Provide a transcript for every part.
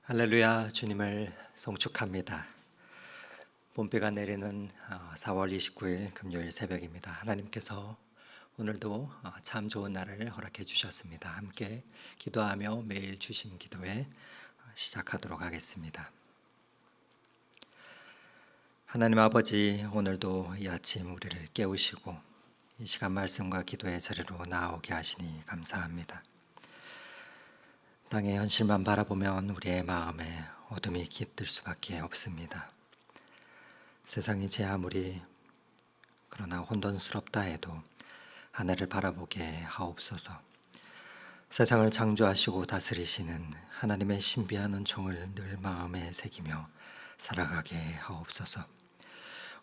할렐루야, 주님을 송축합니다. 봄비가 내리는 4월 29일 금요일 새벽입니다. 하나님께서 오늘도 참 좋은 날을 허락해 주셨습니다. 함께 기도하며 매일 주신 기도회 시작하도록 하겠습니다. 하나님 아버지, 오늘도 이 아침 우리를 깨우시고 이 시간 말씀과 기도의 자리로 나오게 하시니 감사합니다. 땅의 현실만 바라보면 우리의 마음에 어둠이 깃들 수밖에 없습니다. 세상이 제 아무리 그러나 혼돈스럽다 해도 하늘을 바라보게 하옵소서. 세상을 창조하시고 다스리시는 하나님의 신비한 은총을 늘 마음에 새기며 살아가게 하옵소서.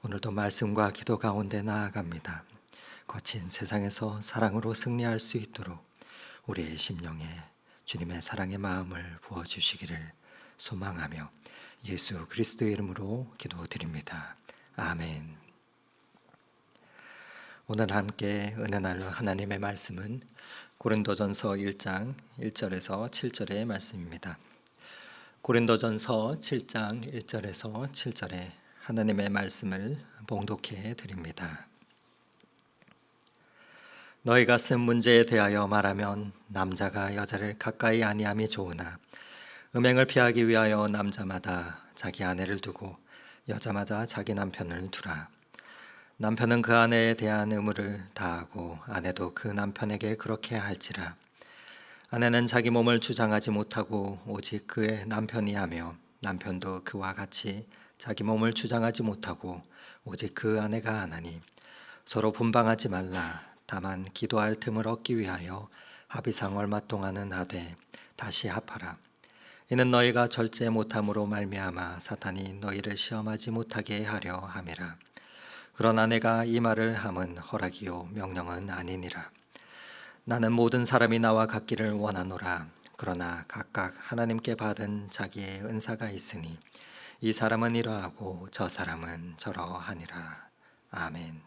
오늘도 말씀과 기도 가운데 나아갑니다. 거친 세상에서 사랑으로 승리할 수 있도록 우리의 심령에 주님의 사랑의 마음을 부어주시기를 소망하며 예수 그리스도의 이름으로 기도드립니다. 아멘. 오늘 함께 은혜 나눌 하나님의 말씀은 고린도전서 1장 1절에서 7절의 말씀입니다. 고린도전서 7장 1절에서 7절에 하나님의 말씀을 봉독해 드립니다. 너희가 쓴 문제에 대하여 말하면 남자가 여자를 가까이 아니함이 좋으나 음행을 피하기 위하여 남자마다 자기 아내를 두고 여자마다 자기 남편을 두라. 남편은 그 아내에 대한 의무를 다하고 아내도 그 남편에게 그렇게 할지라. 아내는 자기 몸을 주장하지 못하고 오직 그의 남편이 하며 남편도 그와 같이 자기 몸을 주장하지 못하고 오직 그 아내가 하나니 서로 분방하지 말라. 다만 기도할 틈을 얻기 위하여 합의상 얼마 동안은 하되 다시 합하라. 이는 너희가 절제 못함으로 말미암아 사탄이 너희를 시험하지 못하게 하려 함이라. 그러나 내가 이 말을 함은 허락이요 명령은 아니니라. 나는 모든 사람이 나와 같기를 원하노라. 그러나 각각 하나님께 받은 자기의 은사가 있으니 이 사람은 이러하고 저 사람은 저러하니라. 아멘.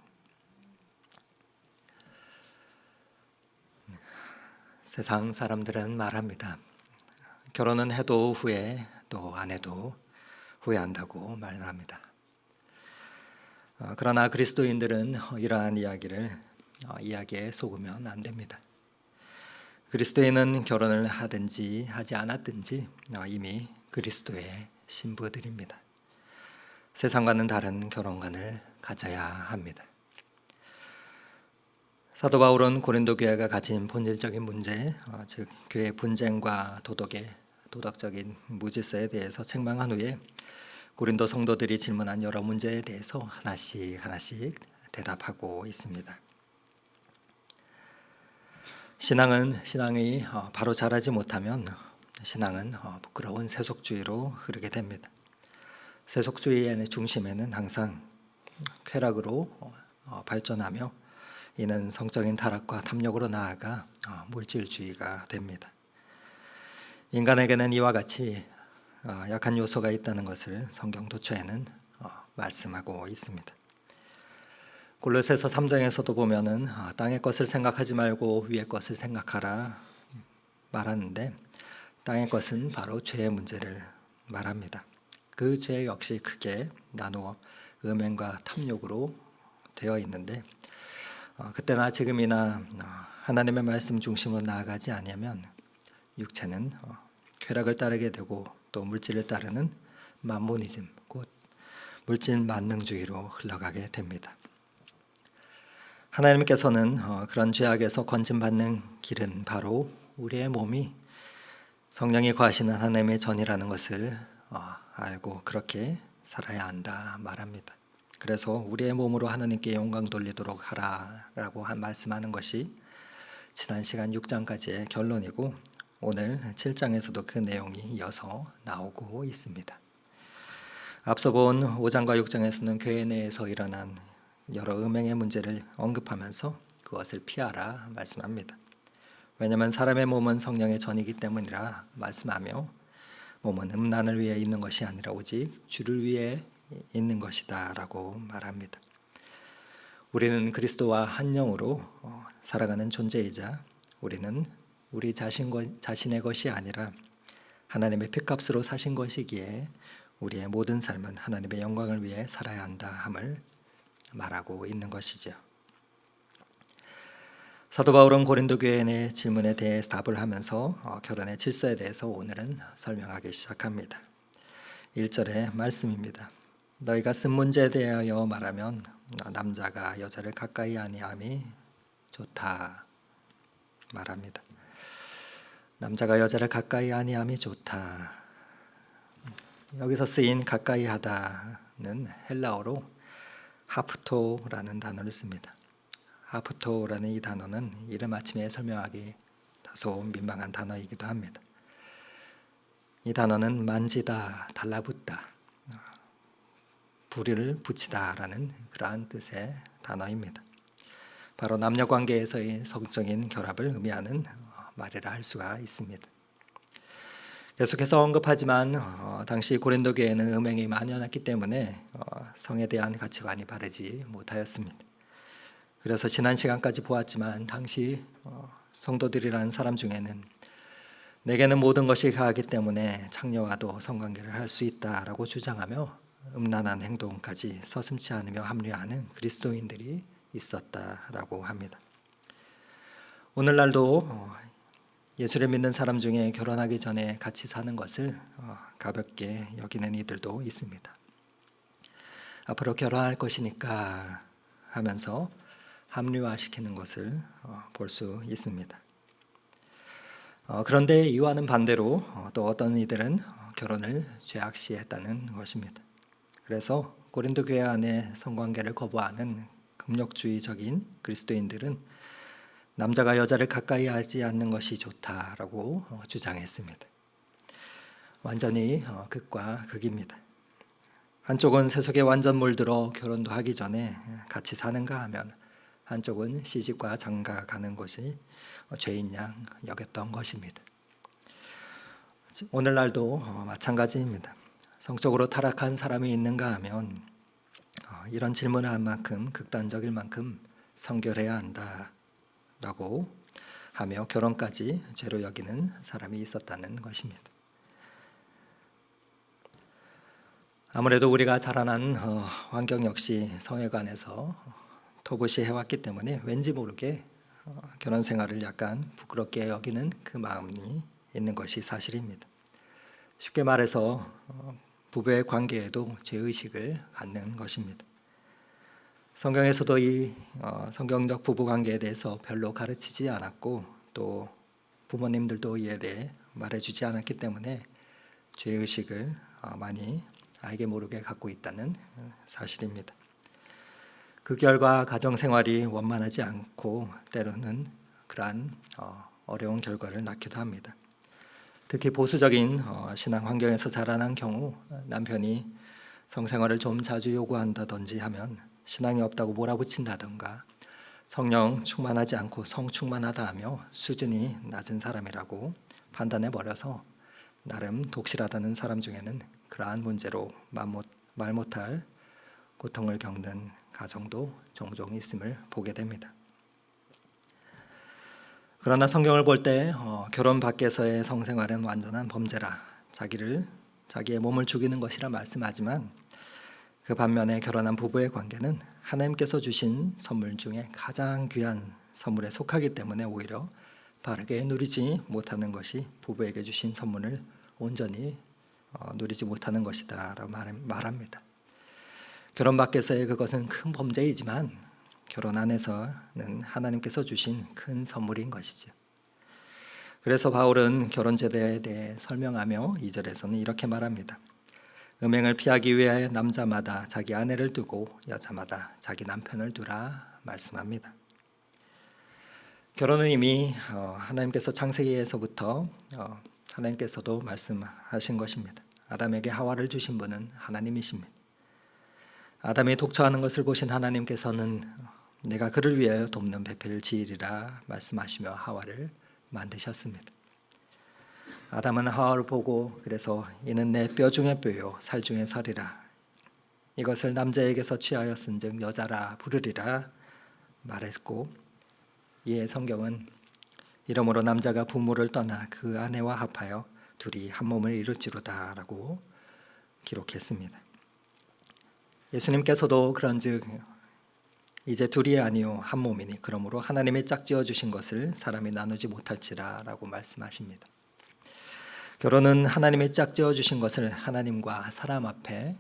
세상 사람들은 말합니다. 결혼은 해도 후회, 또 안 해도 후회한다고 말합니다. 그러나 그리스도인들은 이러한 이야기에 속으면 안 됩니다. 그리스도인은 결혼을 하든지 하지 않았든지 이미 그리스도의 신부들입니다. 세상과는 다른 결혼관을 가져야 합니다. 사도 바울은 고린도 교회가 가진 본질적인 문제, 즉 교회 분쟁과 도덕적인 무질서에 대해서 책망한 후에 고린도 성도들이 질문한 여러 문제에 대해서 하나씩 대답하고 있습니다. 신앙이 바로 자라지 못하면 신앙은 부끄러운 세속주의로 흐르게 됩니다. 세속주의의 중심에는 항상 쾌락으로 발전하며 이는 성적인 타락과 탐욕으로 나아가 물질주의가 됩니다. 인간에게는 이와 같이 약한 요소가 있다는 것을 성경 도처에는 말씀하고 있습니다. 골로새서 3장에서도 보면은 땅의 것을 생각하지 말고 위의 것을 생각하라 말하는데 땅의 것은 바로 죄의 문제를 말합니다. 그 죄 역시 크게 나누어 음행과 탐욕으로 되어 있는데 그때나 지금이나 하나님의 말씀 중심으로 나아가지 않으면 육체는 쾌락을 따르게 되고 또 물질을 따르는 만모니즘, 곧 물질 만능주의로 흘러가게 됩니다. 하나님께서는 그런 죄악에서 건진받는 길은 바로 우리의 몸이 성령이 거하시는 하나님의 전이라는 것을 알고 그렇게 살아야 한다 말합니다. 그래서 우리의 몸으로 하나님께 영광 돌리도록 하라라고 말씀하는 것이 지난 시간 6장까지의 결론이고 오늘 7장에서도 그 내용이 이어서 나오고 있습니다. 앞서 본 5장과 6장에서는 교회 내에서 일어난 여러 음행의 문제를 언급하면서 그것을 피하라 말씀합니다. 왜냐하면 사람의 몸은 성령의 전이기 때문이라 말씀하며 몸은 음란을 위해 있는 것이 아니라 오직 주를 위해 있는 것이다 라고 말합니다. 우리는 그리스도와 한 영으로 살아가는 존재이자 우리는 우리 자신의 것이 아니라 하나님의 핏값으로 사신 것이기에 우리의 모든 삶은 하나님의 영광을 위해 살아야 한다 함을 말하고 있는 것이죠. 사도 바울은 고린도 교회의 질문에 대해 답을 하면서 결혼의 질서에 대해서 오늘은 설명하기 시작합니다. 1절의 말씀입니다. 너희가 쓴 문제에 대하여 말하면 남자가 여자를 가까이 아니함이 좋다 말합니다. 남자가 여자를 가까이 아니함이 좋다. 여기서 쓰인 가까이 하다는 헬라어로 하프토라는 단어를 씁니다. 하프토라는 이 단어는 이름 아침에 설명하기 다소 민망한 단어이기도 합니다. 이 단어는 만지다, 달라붙다, 불을 붙이다라는 그러한 뜻의 단어입니다. 바로 남녀 관계에서의 성적인 결합을 의미하는 말이라 할 수가 있습니다. 계속해서 언급하지만 당시 고린도 교회는 음행이 만연했기 때문에 성에 대한 가치관이 바르지 못하였습니다. 그래서 지난 시간까지 보았지만 당시 성도들이라는 사람 중에는 내게는 모든 것이 가하기 때문에 창녀와도 성관계를 할 수 있다라고 주장하며 음란한 행동까지 서슴지 않으며 합리화하는 그리스도인들이 있었다라고 합니다. 오늘날도 예수를 믿는 사람 중에 결혼하기 전에 같이 사는 것을 가볍게 여기는 이들도 있습니다. 앞으로 결혼할 것이니까 하면서 합리화시키는 것을 볼 수 있습니다. 그런데 이와는 반대로 또 어떤 이들은 결혼을 죄악시했다는 것입니다. 그래서 고린도 교회 안에 성관계를 거부하는 금욕주의적인 그리스도인들은 남자가 여자를 가까이 하지 않는 것이 좋다라고 주장했습니다. 완전히 극과 극입니다. 한쪽은 세속에 완전 물들어 결혼도 하기 전에 같이 사는가 하면 한쪽은 시집과 장가 가는 것이 죄인 양 여겼던 것입니다. 오늘날도 마찬가지입니다. 성적으로 타락한 사람이 있는가 하면 이런 질문을 한 만큼 극단적일 만큼 성결해야 한다라고 하며 결혼까지 죄로 여기는 사람이 있었다는 것입니다. 아무래도 우리가 자라난 환경 역시 성에 관해서 터부시 해왔기 때문에 왠지 모르게 결혼 생활을 약간 부끄럽게 여기는 그 마음이 있는 것이 사실입니다. 쉽게 말해서 부부의 관계에도 죄의식을 갖는 것입니다. 성경에서도 이 성경적 부부 관계에 대해서 별로 가르치지 않았고 또 부모님들도 이에 대해 말해주지 않았기 때문에 죄의식을 많이 알게 모르게 갖고 있다는 사실입니다. 그 결과 가정생활이 원만하지 않고 때로는 그러한 어려운 결과를 낳기도 합니다. 특히 보수적인 신앙 환경에서 자라난 경우 남편이 성생활을 좀 자주 요구한다든지 하면 신앙이 없다고 몰아붙인다든가 성령 충만하지 않고 성충만하다 하며 수준이 낮은 사람이라고 판단해버려서 나름 독실하다는 사람 중에는 그러한 문제로 말 못할 고통을 겪는 가정도 종종 있음을 보게 됩니다. 그러나 성경을 볼 때 결혼 밖에서의 성생활은 완전한 범죄라 자기의 몸을 죽이는 것이라 말씀하지만 그 반면에 결혼한 부부의 관계는 하나님께서 주신 선물 중에 가장 귀한 선물에 속하기 때문에 오히려 바르게 누리지 못하는 것이 부부에게 주신 선물을 온전히 누리지 못하는 것이다 라고 말합니다. 결혼 밖에서의 그것은 큰 범죄이지만 결혼 안에서는 하나님께서 주신 큰 선물인 것이죠. 그래서 바울은 결혼 제도에 대해 설명하며 2절에서는 이렇게 말합니다. 음행을 피하기 위해 남자마다 자기 아내를 두고 여자마다 자기 남편을 두라 말씀합니다. 결혼은 이미 하나님께서 창세기에서부터 하나님께서도 말씀하신 것입니다. 아담에게 하와를 주신 분은 하나님이십니다. 아담이 독처하는 것을 보신 하나님께서는 내가 그를 위하여 돕는 배필을 지으리라 말씀하시며 하와를 만드셨습니다. 아담은 하와를 보고 그래서 이는 내 뼈 중에 뼈요 살 중에 살이라 이것을 남자에게서 취하였은즉 여자라 부르리라 말했고, 이에 성경은 이러므로 남자가 부모를 떠나 그 아내와 합하여 둘이 한 몸을 이룰지로다 라고 기록했습니다. 예수님께서도 그런즉 이제 둘이 아니요 한 몸이니 그러므로 하나님이 짝지어 주신 것을 사람이 나누지 못할지라 라고 말씀하십니다. 결혼은 하나님이 짝지어 주신 것을 하나님과 사람 앞에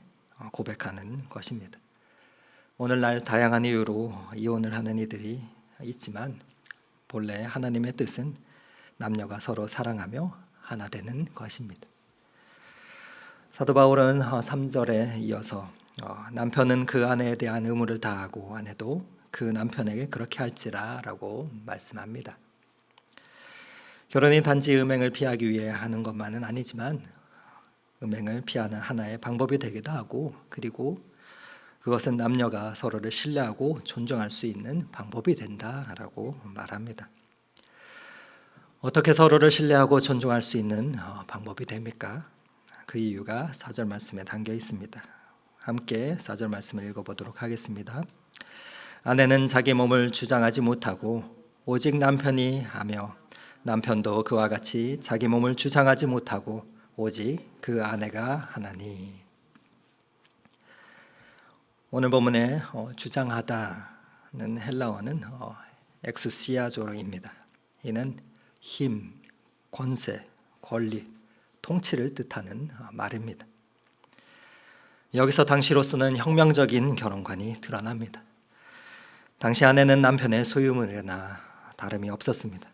고백하는 것입니다. 오늘날 다양한 이유로 이혼을 하는 이들이 있지만 본래 하나님의 뜻은 남녀가 서로 사랑하며 하나 되는 것입니다. 사도 바울은 3절에 이어서 남편은 그 아내에 대한 의무를 다하고 아내도 그 남편에게 그렇게 할지라 라고 말씀합니다. 결혼이 단지 음행을 피하기 위해 하는 것만은 아니지만 음행을 피하는 하나의 방법이 되기도 하고, 그리고 그것은 남녀가 서로를 신뢰하고 존중할 수 있는 방법이 된다라고 말합니다. 어떻게 서로를 신뢰하고 존중할 수 있는 방법이 됩니까? 그 이유가 4절 말씀에 담겨 있습니다. 함께 4절 말씀을 읽어보도록 하겠습니다. 아내는 자기 몸을 주장하지 못하고 오직 남편이 하며 남편도 그와 같이 자기 몸을 주장하지 못하고 오직 그 아내가 하나니. 오늘 본문에 주장하다는 헬라어는 엑수시아조로입니다. 이는 힘, 권세, 권리, 통치를 뜻하는 말입니다. 여기서 당시로서는 혁명적인 결혼관이 드러납니다. 당시 아내는 남편의 소유물이나 다름이 없었습니다.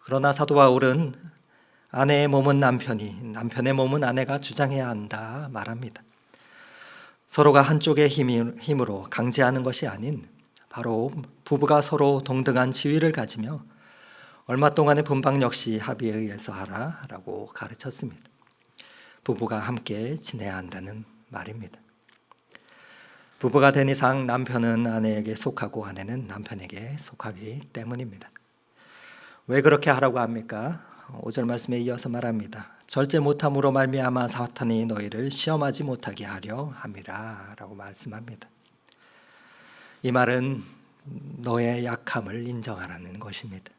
그러나 사도 바울은 아내의 몸은 남편이, 남편의 몸은 아내가 주장해야 한다 말합니다. 서로가 한쪽의 힘으로 강제하는 것이 아닌 바로 부부가 서로 동등한 지위를 가지며 얼마 동안의 분방 역시 합의에 의해서 하라라고 가르쳤습니다. 부부가 함께 지내야 한다는 말입니다. 부부가 된 이상 남편은 아내에게 속하고 아내는 남편에게 속하기 때문입니다. 왜 그렇게 하라고 합니까? 5절 말씀에 이어서 말합니다. 절제 못함으로 말미암아 사탄이 너희를 시험하지 못하게 하려 함이라 라고 말씀합니다. 이 말은 너의 약함을 인정하라는 것입니다.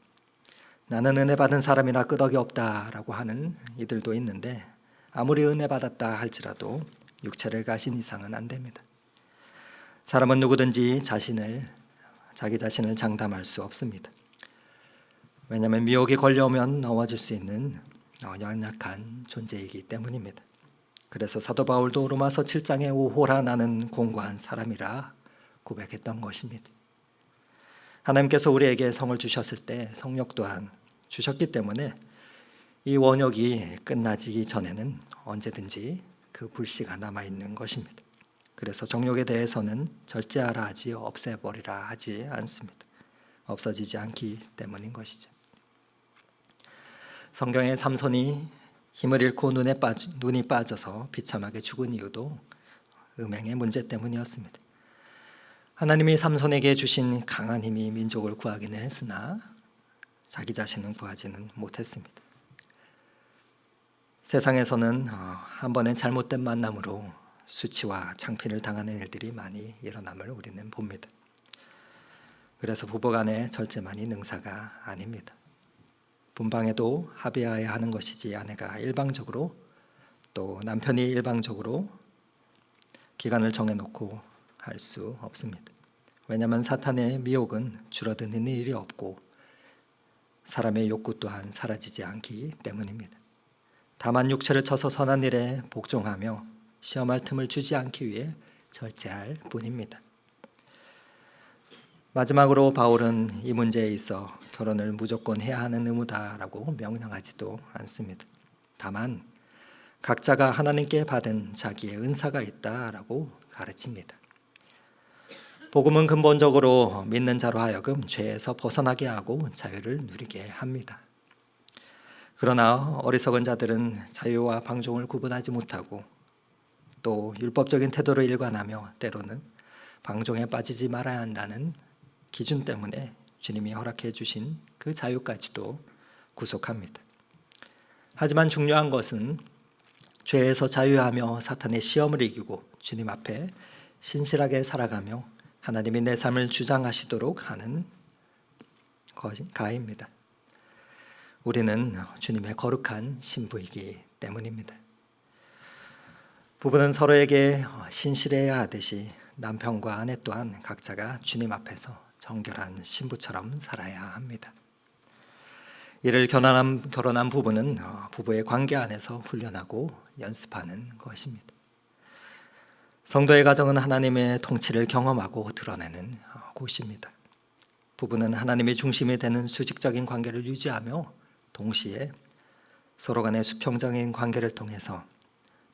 나는 은혜 받은 사람이라 끄덕이 없다라고 하는 이들도 있는데 아무리 은혜 받았다 할지라도 육체를 가신 이상은 안 됩니다. 사람은 누구든지 자기 자신을 장담할 수 없습니다. 왜냐하면 미혹이 걸려오면 넘어질 수 있는 연약한 존재이기 때문입니다. 그래서 사도 바울도 로마서 7장에 오호라 나는 공고한 사람이라 고백했던 것입니다. 하나님께서 우리에게 성을 주셨을 때 성욕 또한 주셨기 때문에 이 원욕이 끝나기 전에는 언제든지 그 불씨가 남아있는 것입니다. 그래서 정욕에 대해서는 절제하라 하지 없애버리라 하지 않습니다. 없어지지 않기 때문인 것이죠. 성경에 삼손이 힘을 잃고 눈이 빠져서 비참하게 죽은 이유도 음행의 문제 때문이었습니다. 하나님이 삼손에게 주신 강한 힘이 민족을 구하기는 했으나 자기 자신은 구하지는 못했습니다. 세상에서는 한 번의 잘못된 만남으로 수치와 창피를 당하는 일들이 많이 일어남을 우리는 봅니다. 그래서 부부간의 절제만이 능사가 아닙니다. 분방에도 합의하여야 하는 것이지 아내가 일방적으로 또 남편이 일방적으로 기간을 정해놓고 할 수 없습니다. 왜냐하면 사탄의 미혹은 줄어드는 일이 없고 사람의 욕구 또한 사라지지 않기 때문입니다. 다만 육체를 쳐서 선한 일에 복종하며 시험할 틈을 주지 않기 위해 절제할 뿐입니다. 마지막으로 바울은 이 문제에 있어 결혼을 무조건 해야 하는 의무다라고 명령하지도 않습니다. 다만 각자가 하나님께 받은 자기의 은사가 있다라고 가르칩니다. 복음은 근본적으로 믿는 자로 하여금 죄에서 벗어나게 하고 자유를 누리게 합니다. 그러나 어리석은 자들은 자유와 방종을 구분하지 못하고 또 율법적인 태도를 일관하며 때로는 방종에 빠지지 말아야 한다는 기준 때문에 주님이 허락해 주신 그 자유까지도 구속합니다. 하지만 중요한 것은 죄에서 자유하며 사탄의 시험을 이기고 주님 앞에 신실하게 살아가며 하나님이 내 삶을 주장하시도록 하는 가입니다. 우리는 주님의 거룩한 신부이기 때문입니다. 부부는 서로에게 신실해야 하듯이 남편과 아내 또한 각자가 주님 앞에서 정결한 신부처럼 살아야 합니다. 이를 결혼한 부부는 부부의 관계 안에서 훈련하고 연습하는 것입니다. 성도의 가정은 하나님의 통치를 경험하고 드러내는 곳입니다. 부부는 하나님의 중심이 되는 수직적인 관계를 유지하며 동시에 서로 간의 수평적인 관계를 통해서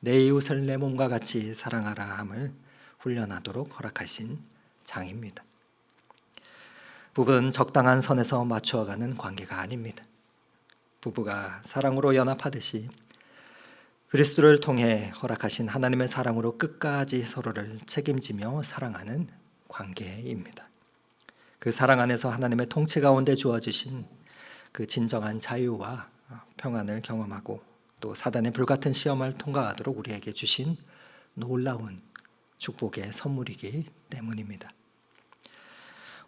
내 이웃을 내 몸과 같이 사랑하라 함을 훈련하도록 허락하신 장입니다. 부부는 적당한 선에서 맞추어가는 관계가 아닙니다. 부부가 사랑으로 연합하듯이 그리스도를 통해 허락하신 하나님의 사랑으로 끝까지 서로를 책임지며 사랑하는 관계입니다. 그 사랑 안에서 하나님의 통치 가운데 주어지신 그 진정한 자유와 평안을 경험하고 또 사단의 불같은 시험을 통과하도록 우리에게 주신 놀라운 축복의 선물이기 때문입니다.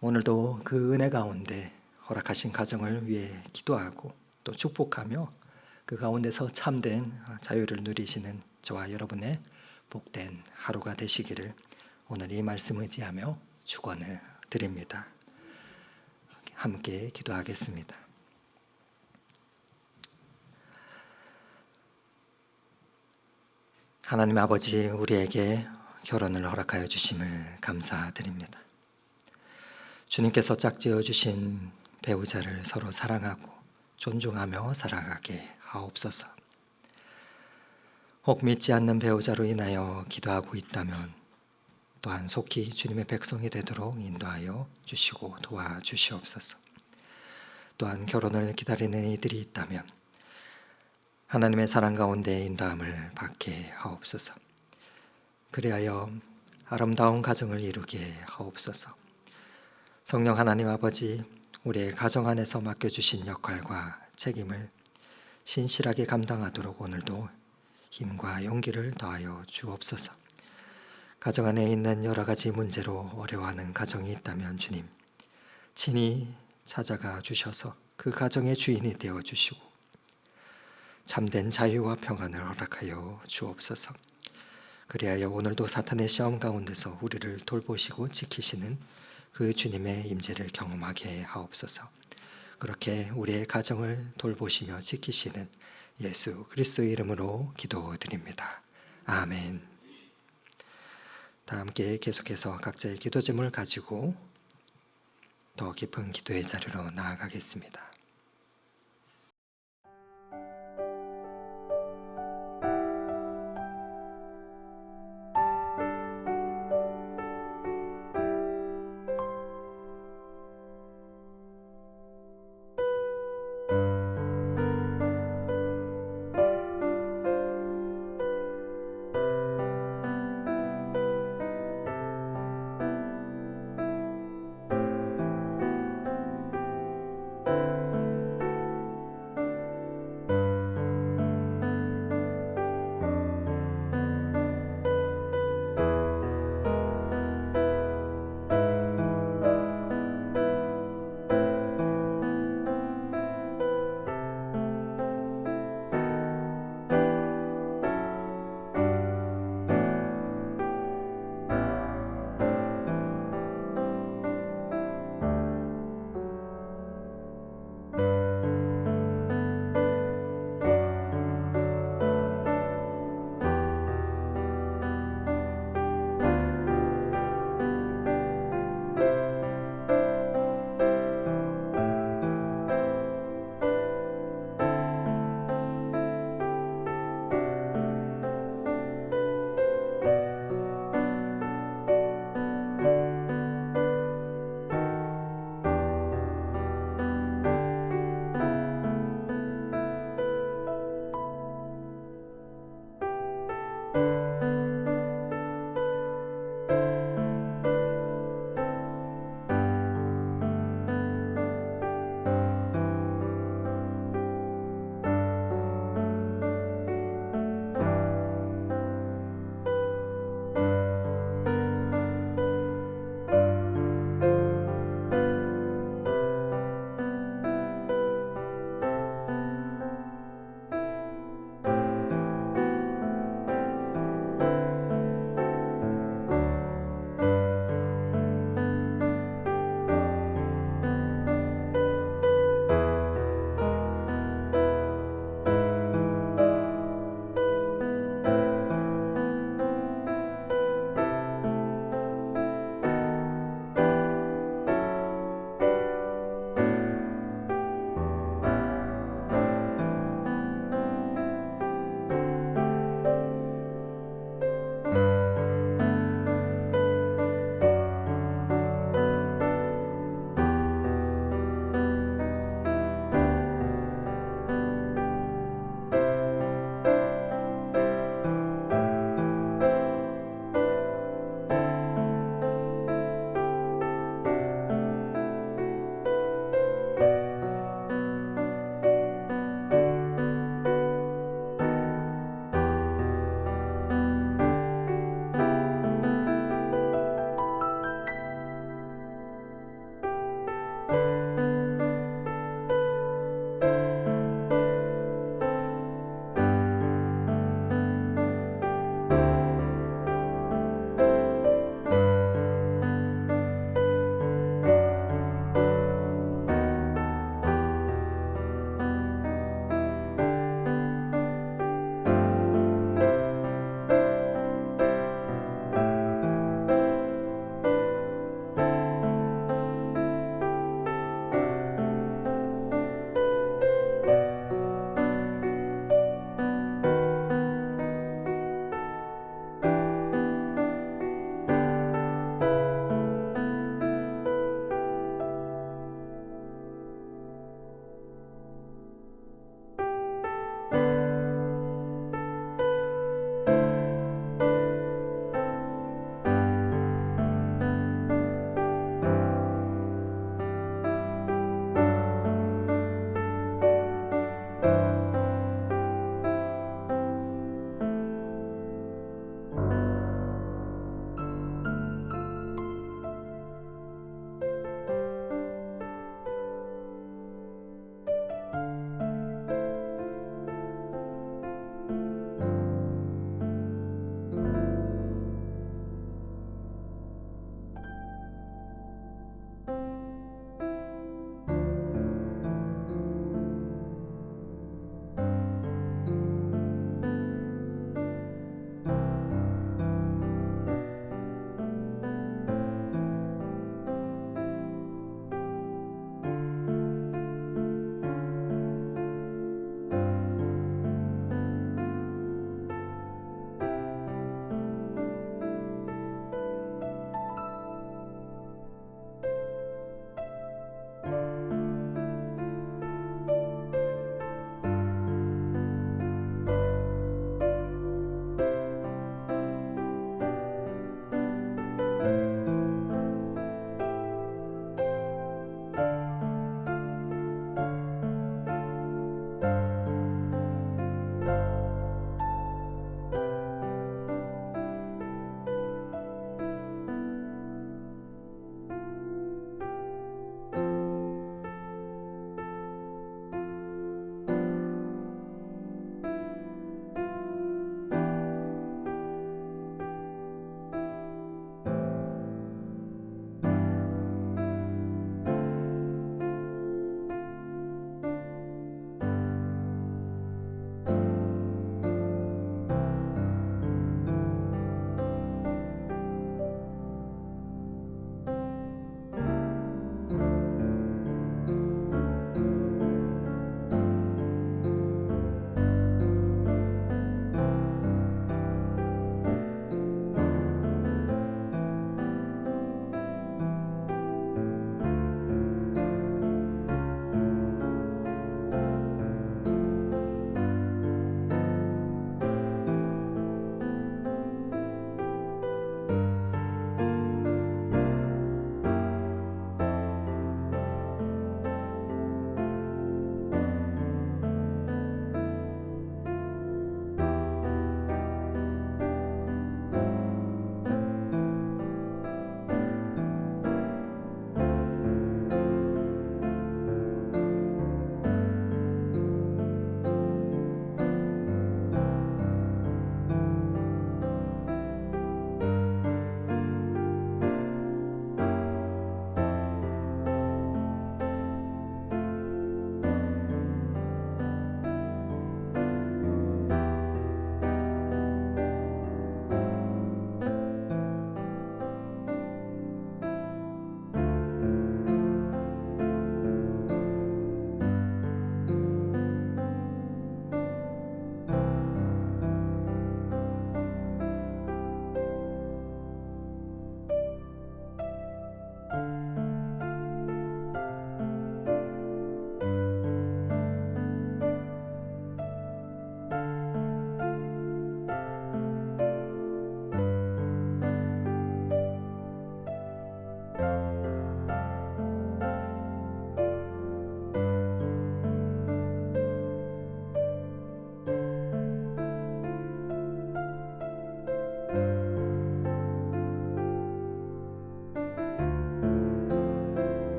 오늘도 그 은혜 가운데 허락하신 가정을 위해 기도하고 또 축복하며 그 가운데서 참된 자유를 누리시는 저와 여러분의 복된 하루가 되시기를 오늘 이 말씀 의지하며 축원을 드립니다. 함께 기도하겠습니다. 하나님 아버지, 우리에게 결혼을 허락하여 주심을 감사드립니다. 주님께서 짝지어 주신 배우자를 서로 사랑하고 존중하며 살아가게 하옵소서. 혹 믿지 않는 배우자로 인하여 기도하고 있다면 또한 속히 주님의 백성이 되도록 인도하여 주시고 도와주시옵소서. 또한 결혼을 기다리는 이들이 있다면 하나님의 사랑 가운데 인도함을 받게 하옵소서. 그리하여 아름다운 가정을 이루게 하옵소서. 성령 하나님 아버지, 우리의 가정 안에서 맡겨주신 역할과 책임을 신실하게 감당하도록 오늘도 힘과 용기를 더하여 주옵소서. 가정 안에 있는 여러 가지 문제로 어려워하는 가정이 있다면 주님, 친히 찾아가 주셔서 그 가정의 주인이 되어 주시고 참된 자유와 평안을 허락하여 주옵소서. 그리하여 오늘도 사탄의 시험 가운데서 우리를 돌보시고 지키시는 그 주님의 임재를 경험하게 하옵소서. 그렇게 우리의 가정을 돌보시며 지키시는 예수 그리스도의 이름으로 기도드립니다. 아멘. 다 함께 계속해서 각자의 기도 제목을 가지고 더 깊은 기도의 자리로 나아가겠습니다.